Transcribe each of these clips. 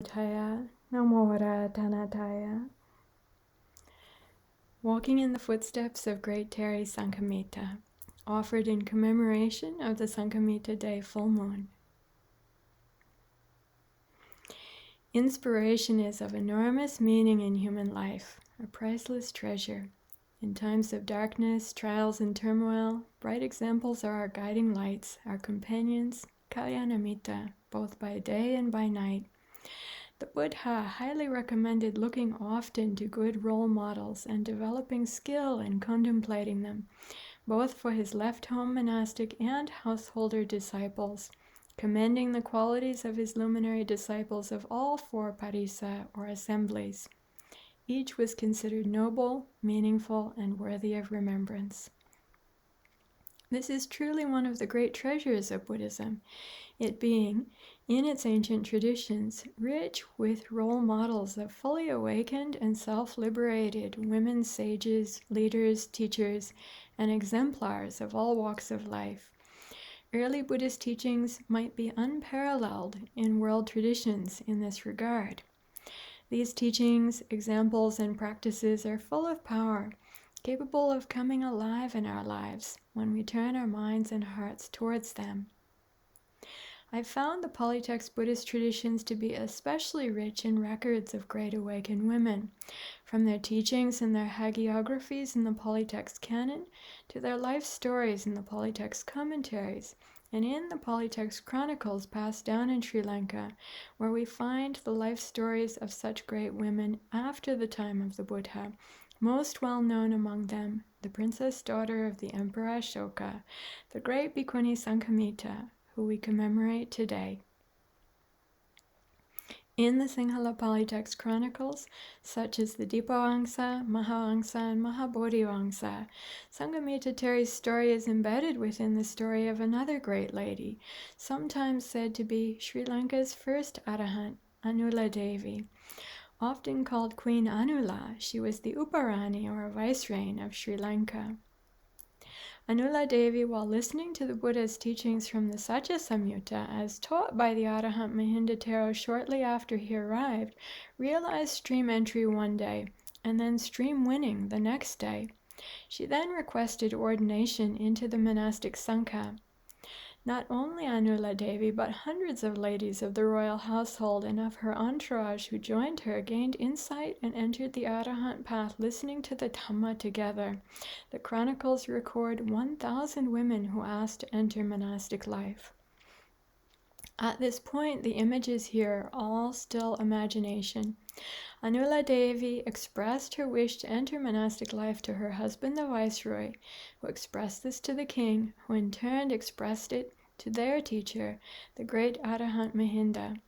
Taya, Namora Tanataya. Walking in the footsteps of great Theri Sanghamittā, offered in commemoration of the Sanghamittā Day full moon. Inspiration is of enormous meaning in human life, a priceless treasure. In times of darkness, trials, and turmoil, bright examples are our guiding lights, our companions, Kalyanamitta, both by day and by night. The Buddha highly recommended looking often to good role models and developing skill in contemplating them, both for his left-home monastic and householder disciples, commending the qualities of his luminary disciples of all four parisa or assemblies. Each was considered noble, meaningful, and worthy of remembrance. This is truly one of the great treasures of Buddhism, it being, in its ancient traditions, rich with role models of fully awakened and self-liberated women sages, leaders, teachers, and exemplars of all walks of life. Early Buddhist teachings might be unparalleled in world traditions in this regard. These teachings, examples, and practices are full of power, capable of coming alive in our lives when we turn our minds and hearts towards them. I found the Pali text Buddhist traditions to be especially rich in records of great awakened women, from their teachings and their hagiographies in the Pali text canon to their life stories in the Pali text commentaries and in the Pali text chronicles passed down in Sri Lanka, where we find the life stories of such great women after the time of the Buddha, most well known among them the princess daughter of the Emperor Ashoka, the great Bhikkhunī Sanghamittā, who we commemorate today. In the Sinhala Pali text chronicles, such as the Dipavamsa, Mahavamsa, and Mahabodhivamsa, Sanghamittā Theri's story is embedded within the story of another great lady, sometimes said to be Sri Lanka's first arahant, Anula Devi. Often called Queen Anula, she was the Uparani or vicereign of Sri Lanka. Anula Devi, while listening to the Buddha's teachings from the Satya Samyutta as taught by the Arahant Mahindra shortly after he arrived, realized stream entry one day and then stream winning the next day. She then requested ordination into the monastic Sangha. Not only Anula Devi, but hundreds of ladies of the royal household and of her entourage who joined her gained insight and entered the Arahant path listening to the Dhamma together. The chronicles record 1,000 women who asked to enter monastic life. At this point, the images here are all still imagination. Anula Devi expressed her wish to enter monastic life to her husband the viceroy, who expressed this to the king, who in turn expressed it to their teacher, the great Arahant Mahindra.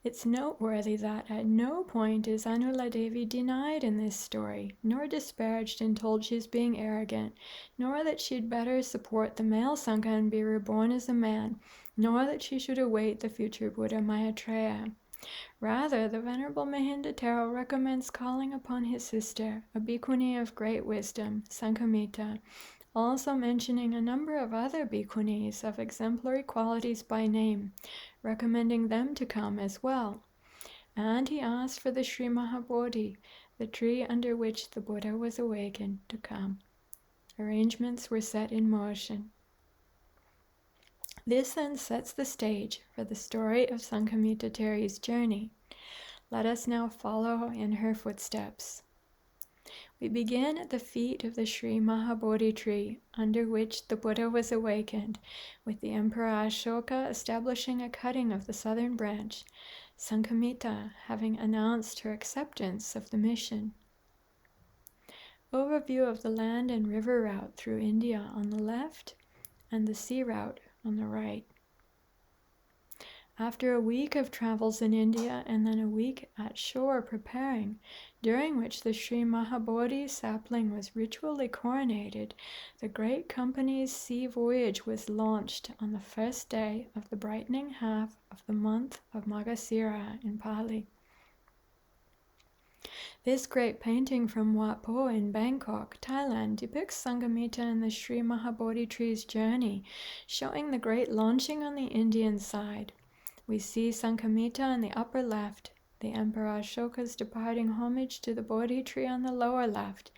It's noteworthy that at no point is Anula Devi denied in this story, nor disparaged and told she's being arrogant, nor that she'd better support the male Sangha and be reborn as a man, nor that she should await the future Buddha Maitreya. Rather, the Venerable Mahindra recommends calling upon his sister, a bhikkhuni of great wisdom, Sanghamittā, also mentioning a number of other bhikkhunis of exemplary qualities by name, recommending them to come as well. And he asked for the Sri Mahabodhi, the tree under which the Buddha was awakened, to come. Arrangements were set in motion. This then sets the stage for the story of Sanghamittā Theri's journey. Let us now follow in her footsteps. We begin at the feet of the Sri Mahabodhi tree, under which the Buddha was awakened, with the Emperor Ashoka establishing a cutting of the southern branch, Sanghamittā having announced her acceptance of the mission. Overview of the land and river route through India on the left, and the sea route on the right. After a week of travels in India and then a week at shore preparing, during which the Sri Mahabodhi sapling was ritually coronated, the great company's sea voyage was launched on the first day of the brightening half of the month of Maggasira in Pali. This great painting from Wat Po in Bangkok, Thailand, depicts Sanghamittā and the Sri Mahabodhi tree's journey, showing the great launching on the Indian side. We see Sanghamittā in the upper left, the Emperor Ashoka's departing homage to the Bodhi tree on the lower left,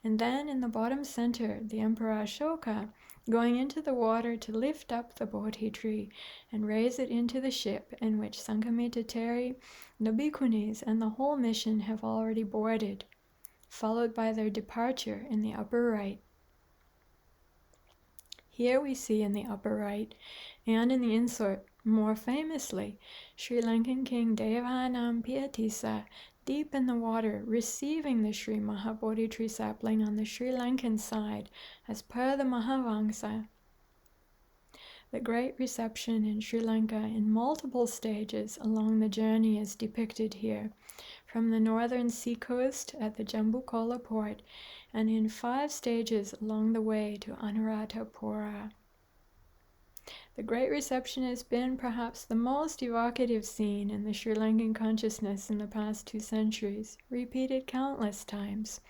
and then in the bottom center, the Emperor Ashoka going into the water to lift up the Bodhi tree and raise it into the ship in which Sanghamittā Therī, the Bhikkhunis, and the whole mission have already boarded, followed by their departure in the upper right. Here we see in the upper right, and in the insert, more famously, Sri Lankan King Devanam Piyatissa, deep in the water, receiving the Sri Maha Bodhi tree sapling on the Sri Lankan side, as per the Mahavamsa. The great reception in Sri Lanka in multiple stages along the journey is depicted here, from the northern seacoast at the Jambukola port, and in 5 stages along the way to Anuradhapura. The great reception has been perhaps the most evocative scene in the Sri Lankan consciousness in the past 2 centuries, repeated countless times.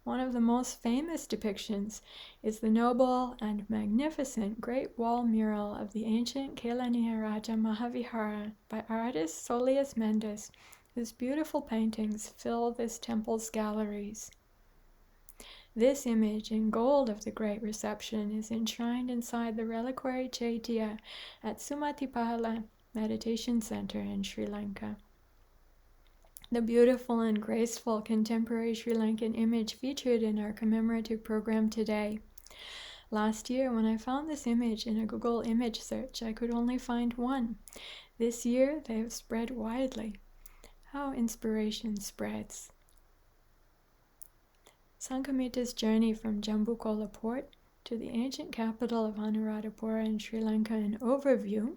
One of the most famous depictions is the noble and magnificent great wall mural of the ancient Kelaniya Raja Mahavihara by artist Solis Mendes, whose beautiful paintings fill this temple's galleries. This image in gold of the Great Reception is enshrined inside the reliquary Chaitya at Sumatipala Meditation Center in Sri Lanka. The beautiful and graceful contemporary Sri Lankan image featured in our commemorative program today. Last year, when I found this image in a Google image search, I could only find one. This year, they have spread widely. How inspiration spreads. Sanghamitta's journey from Jambukola port to the ancient capital of Anuradhapura in Sri Lanka, an overview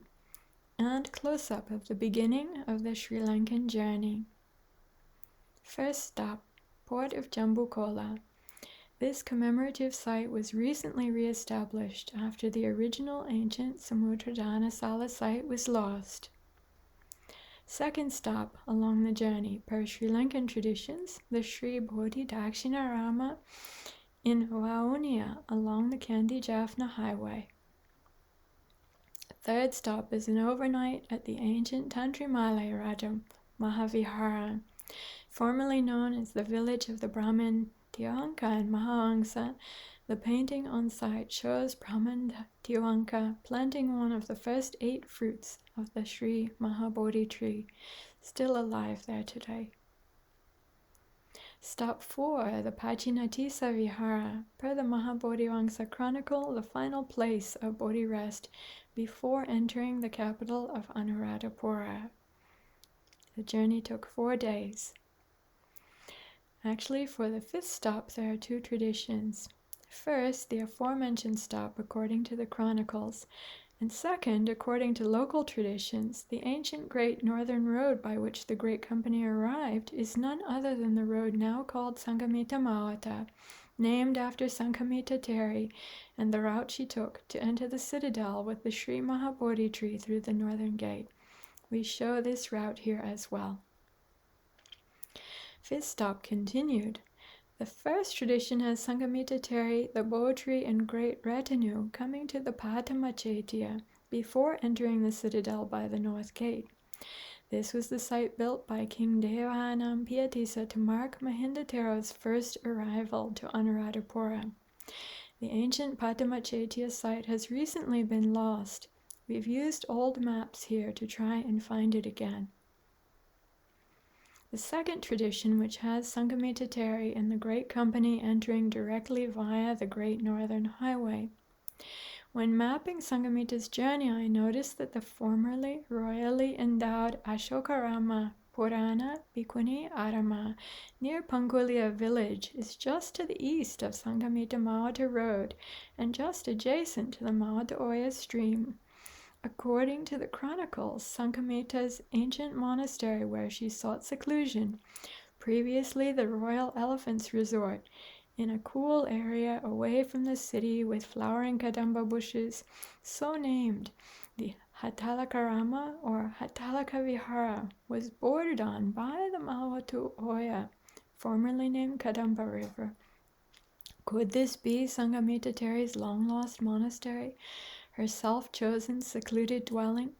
and close-up of the beginning of the Sri Lankan journey. First stop, port of Jambukola. This commemorative site was recently re-established after the original ancient Samudradhana Sala site was lost. Second stop along the journey, per Sri Lankan traditions, the Sri Bodhi Dakshinarama in Vaunia along the Kandy Jaffna highway. Third stop is an overnight at the ancient Tantrimale Raja Mahavihara, formerly known as the village of the Brahmin Tiwanka and Mahavamsa. The painting on site shows Brahman Tiwanka planting one of the first 8 fruits of the Sri Mahabodhi tree, still alive there today. Stop 4, the Pachinatisa Vihara, per the Mahabodhivamsa Chronicle, the final place of Bodhi rest before entering the capital of Anuradhapura. The journey took 4 days. Actually, for the 5th stop, there are 2 traditions. First, the aforementioned stop according to the chronicles, and second, according to local traditions, the ancient Great Northern Road by which the Great Company arrived is none other than the road now called Sanghamittā Mawata, named after Sanghamittā Therī, and the route she took to enter the citadel with the Sri Mahabodhi tree through the northern gate. We show this route here as well. 5th stop continued. The first tradition has Sanghamittā Therī, the Bodhi and great retinue coming to the Patama Chaitya before entering the citadel by the north gate. This was the site built by King Devanam Piyatissa to mark Mahinda Thero's first arrival to Anuradhapura. The ancient Patama Chaitya site has recently been lost. We've used old maps here to try and find it again. The second tradition, which has Sanghamittā Therī and the Great Company entering directly via the Great Northern Highway. When mapping Sanghamitta's journey, I noticed that the formerly royally endowed Ashokarama Purana Bhikkhuni Arama near Pangulia village is just to the east of Sanghamittā Mawata Road and just adjacent to the Mawata Oya stream. According to the chronicles, Sanghamitta's ancient monastery where she sought seclusion, previously the Royal Elephants Resort, in a cool area away from the city with flowering kadamba bushes, so named, the Hatalakarama or Hatalaka Vihara, was bordered on by the Mawatu Oya, formerly named Kadamba River. Could this be Sanghamittā Therī's long-lost monastery, her self-chosen secluded dwelling?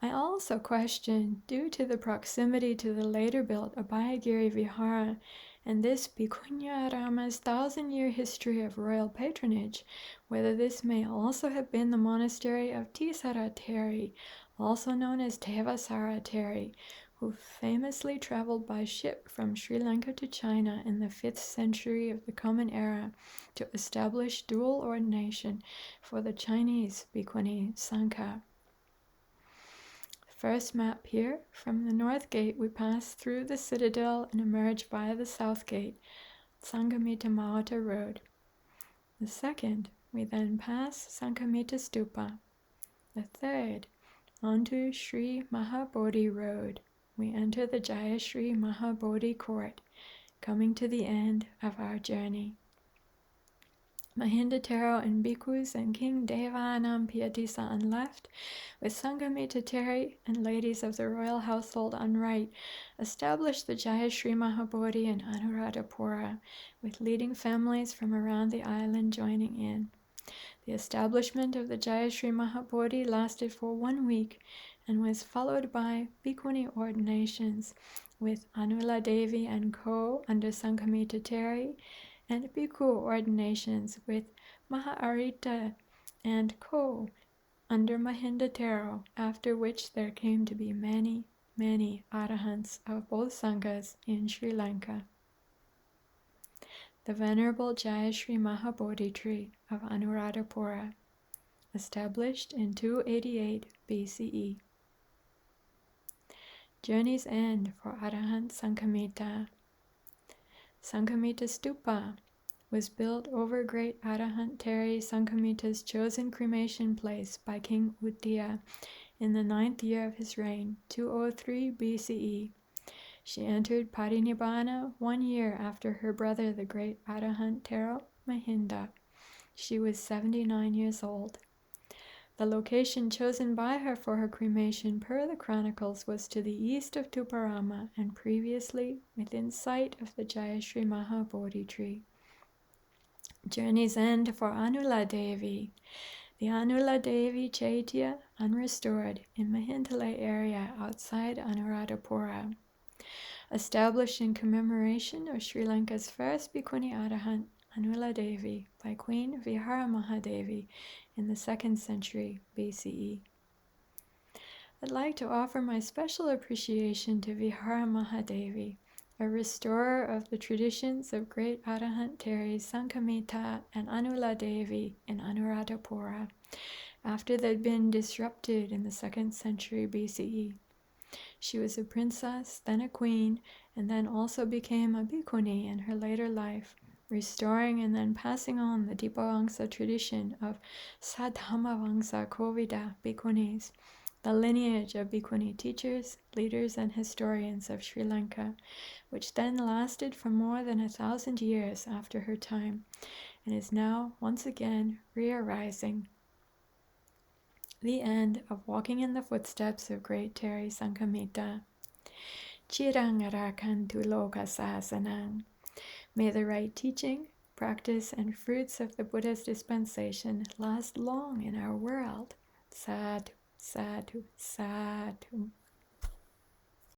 I also question, due to the proximity to the later built Abhayagiri Vihara and this Bhikkhunya Rama's 1,000-year history of royal patronage, whether this may also have been the monastery of Tisara Theri, also known as Devasara Theri, who famously traveled by ship from Sri Lanka to China in the 5th century of the Common Era to establish dual ordination for the Chinese Bhikkhuni Sangha. First map here, from the north gate we pass through the citadel and emerge via the south gate, Sanghamittā Mahata Road. The second, we then pass Sanghamittā Stupa. The third, onto Sri Maha Bodhi Road. We enter the Jaya Sri Maha Bodhi Court, coming to the end of our journey. Mahindotero and Bhikkhus and King Devanam Piyatissa on left, with Sanghamittā Theri and ladies of the royal household on right, established the Jaya Sri Mahabodhi in Anuradhapura, with leading families from around the island joining in. The establishment of the Jaya Sri Mahabodhi lasted for 1 week and was followed by Bhikkhuni ordinations, with Anula Devi and co. under Sanghamittā Theri, and Bhikkhu ordinations with Maharita and co. under Mahindotero, after which there came to be many, many arahants of both Sanghas in Sri Lanka. The Venerable Jaya Sri Mahabodhi tree of Anuradhapura, established in 288 BCE. Journey's end for Arahant Sanghamittā. Sanghamittā Stupa was built over great Arahant Theri Sanghamitta's chosen cremation place by King Uddiya in the 9th year of his reign, 203 BCE. She entered Parinibbana 1 year after her brother, the great Arahant Thero Mahinda. She was 79 years old. The location chosen by her for her cremation per the chronicles was to the east of Tuparama and previously within sight of the Jaya Sri Maha Bodhi tree. Journey's end for Anula Devi. The Anula Devi Chaitya, unrestored, in Mahintale area outside Anuradhapura. Established in commemoration of Sri Lanka's first Bhikkhuni Arahant, Anula Devi, by Queen Vihara Mahadevi in the 2nd century BCE. I'd like to offer my special appreciation to Vihara Mahadevi, a restorer of the traditions of great Arahant Theri Sanghamittā and Anula Devi in Anuradhapura, after they'd been disrupted in the 2nd century BCE. She was a princess, then a queen, and then also became a bhikkhuni in her later life, restoring and then passing on the Dipavamsa tradition of Sadhamavamsa Kovida bhikkhunis, the lineage of bhikkhuni teachers, leaders, and historians of Sri Lanka, which then lasted for more than 1,000 years after her time, and is now once again re-arising. The end of walking in the footsteps of great Theri Sanghamittā. Chirangarakantu loka sasanang. May the right teaching, practice, and fruits of the Buddha's dispensation last long in our world. Sadhu, sadhu, sadhu.